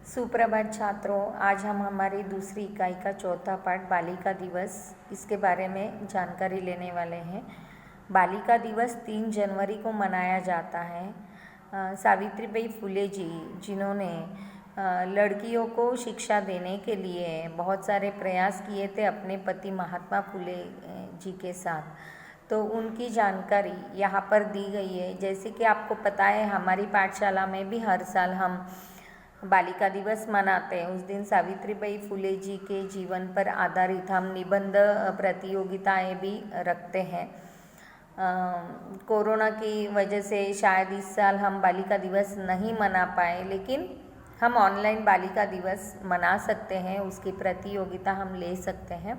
सुप्रभात छात्रों, आज हम हमारी दूसरी इकाई का चौथा पाठ बालिका दिवस इसके बारे में जानकारी लेने वाले हैं। बालिका दिवस 3 जनवरी को मनाया जाता है। सावित्रीबाई फुले जी जिन्होंने लड़कियों को शिक्षा देने के लिए बहुत सारे प्रयास किए थे अपने पति महात्मा फुले जी के साथ, तो उनकी जानकारी यहाँ पर दी गई है। जैसे कि आपको पता है, हमारी पाठशाला में भी हर साल हम बालिका दिवस मनाते हैं। उस दिन सावित्रीबाई फुले जी के जीवन पर आधारित हम निबंध प्रतियोगिताएं भी रखते हैं। कोरोना की वजह से शायद इस साल हम बालिका दिवस नहीं मना पाए, लेकिन हम ऑनलाइन बालिका दिवस मना सकते हैं, उसकी प्रतियोगिता हम ले सकते हैं।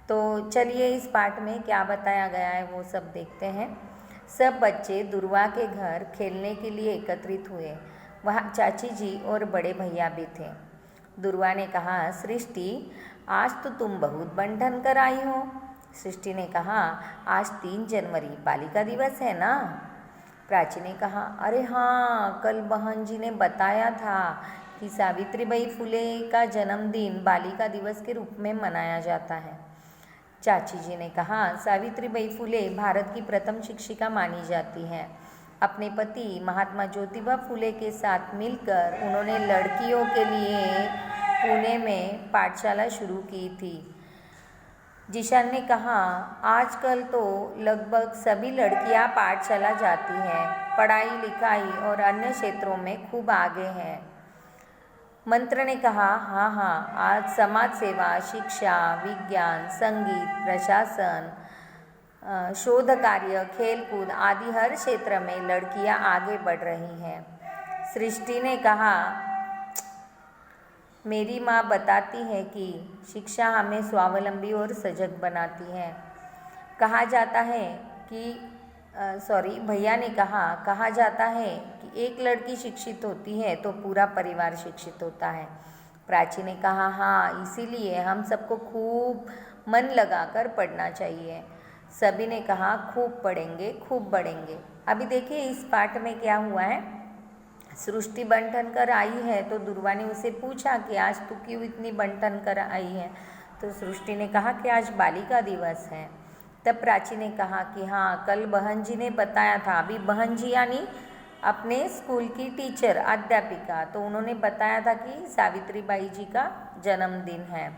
तो चलिए इस पाठ में क्या बताया गया है वो सब देखते हैं। सब बच्चे दुर्वा के घर खेलने के लिए एकत्रित हुए। वहाँ चाची जी और बड़े भैया भी थे। दुर्वा ने कहा, सृष्टि, आज तो तुम बहुत बन-ठन कर आई हो। सृष्टि ने कहा, आज 3 जनवरी बालिका दिवस है ना। प्राची ने कहा, अरे हाँ, कल बहन जी ने बताया था कि सावित्रीबाई फुले का जन्मदिन बालिका दिवस के रूप में मनाया जाता है। चाची जी ने कहा, सावित्रीबाई फुले भारत की प्रथम शिक्षिका मानी जाती हैं। अपने पति महात्मा ज्योतिबा फुले के साथ मिलकर उन्होंने लड़कियों के लिए पुणे में पाठशाला शुरू की थी। जिशान ने कहा, आजकल तो लगभग सभी लड़कियां पाठशाला जाती हैं, पढ़ाई लिखाई और अन्य क्षेत्रों में खूब आगे हैं। मंत्र ने कहा, हाँ, आज समाज सेवा, शिक्षा, विज्ञान, संगीत, प्रशासन, शोध कार्य, खेलकूद आदि हर क्षेत्र में लड़कियां आगे बढ़ रही हैं। सृष्टि ने कहा, मेरी माँ बताती है कि शिक्षा हमें स्वावलंबी और सजग बनाती है। कहा जाता है कि भैया ने कहा जाता है कि एक लड़की शिक्षित होती है तो पूरा परिवार शिक्षित होता है। प्राची ने कहा, हाँ, इसीलिए हम सबको खूब मन लगाकर पढ़ना चाहिए। सभी ने कहा, खूब पढ़ेंगे, खूब बढ़ेंगे। अभी देखिए इस पाठ में क्या हुआ है। सृष्टि बन-ठन कर आई है तो दुर्वा ने उसे पूछा कि आज तू क्यों इतनी बन-ठन कर आई है। तो सृष्टि ने कहा कि आज बालिका दिवस है। तब प्राची ने कहा कि हाँ, कल बहन जी ने बताया था। अभी बहन जी यानी अपने स्कूल की टीचर, अध्यापिका, तो उन्होंने बताया था कि सावित्रीबाई जी का जन्मदिन है।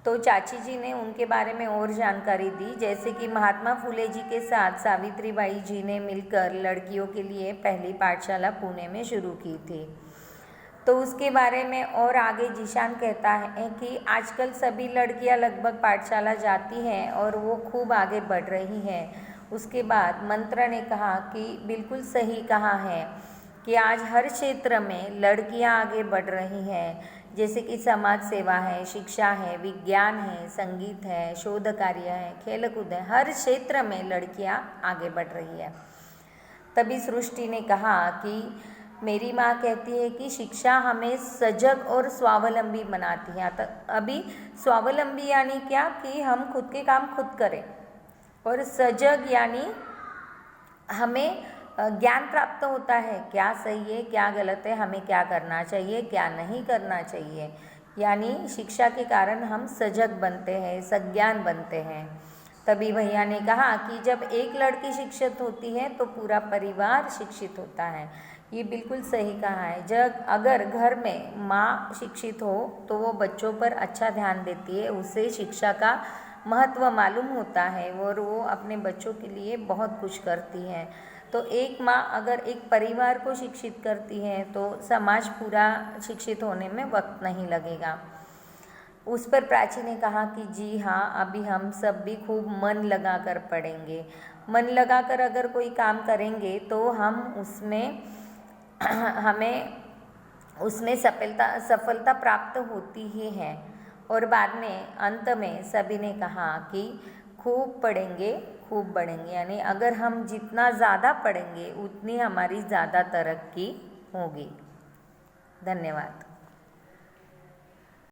तो चाची जी ने उनके बारे में और जानकारी दी, जैसे कि महात्मा फुले जी के साथ सावित्रीबाई जी ने मिलकर लड़कियों के लिए पहली पाठशाला पुणे में शुरू की थी। तो उसके बारे में और आगे जिशान कहता है कि आजकल सभी लड़कियां लगभग पाठशाला जाती हैं और वो खूब आगे बढ़ रही हैं। उसके बाद मंत्र ने कहा कि बिल्कुल सही कहा है कि आज हर क्षेत्र में लड़कियां आगे बढ़ रही हैं, जैसे कि समाज सेवा है, शिक्षा है, विज्ञान है, संगीत है, शोध कार्य है, खेलकूद है, हर क्षेत्र में लड़कियां आगे बढ़ रही है। तभी सृष्टि ने कहा कि मेरी माँ कहती है कि शिक्षा हमें सजग और स्वावलंबी बनाती है। तो अभी स्वावलंबी यानी क्या कि हम खुद के काम खुद करें, और सजग यानी हमें ज्ञान प्राप्त होता है, क्या सही है, क्या गलत है, हमें क्या करना चाहिए, क्या नहीं करना चाहिए। यानी शिक्षा के कारण हम सजग बनते हैं, सज्ञान बनते हैं। तभी भैया ने कहा कि जब एक लड़की शिक्षित होती है तो पूरा परिवार शिक्षित होता है। ये बिल्कुल सही कहा है। जब अगर घर में माँ शिक्षित हो तो वो बच्चों पर अच्छा ध्यान देती है, उससे शिक्षा का महत्व मालूम होता है और वो अपने बच्चों के लिए बहुत कुछ करती है। तो एक माँ अगर एक परिवार को शिक्षित करती है तो समाज पूरा शिक्षित होने में वक्त नहीं लगेगा। उस पर प्राची ने कहा कि जी हाँ, अभी हम सब भी खूब मन लगाकर पढ़ेंगे। मन लगाकर अगर कोई काम करेंगे तो हम उसमें हमें उसमें सफलता प्राप्त होती ही है। और बाद में अंत में सभी ने कहा कि खूब पढ़ेंगे, खूब बढ़ेंगे, यानी अगर हम जितना ज़्यादा पढ़ेंगे उतनी हमारी ज़्यादा तरक्की होगी। धन्यवाद।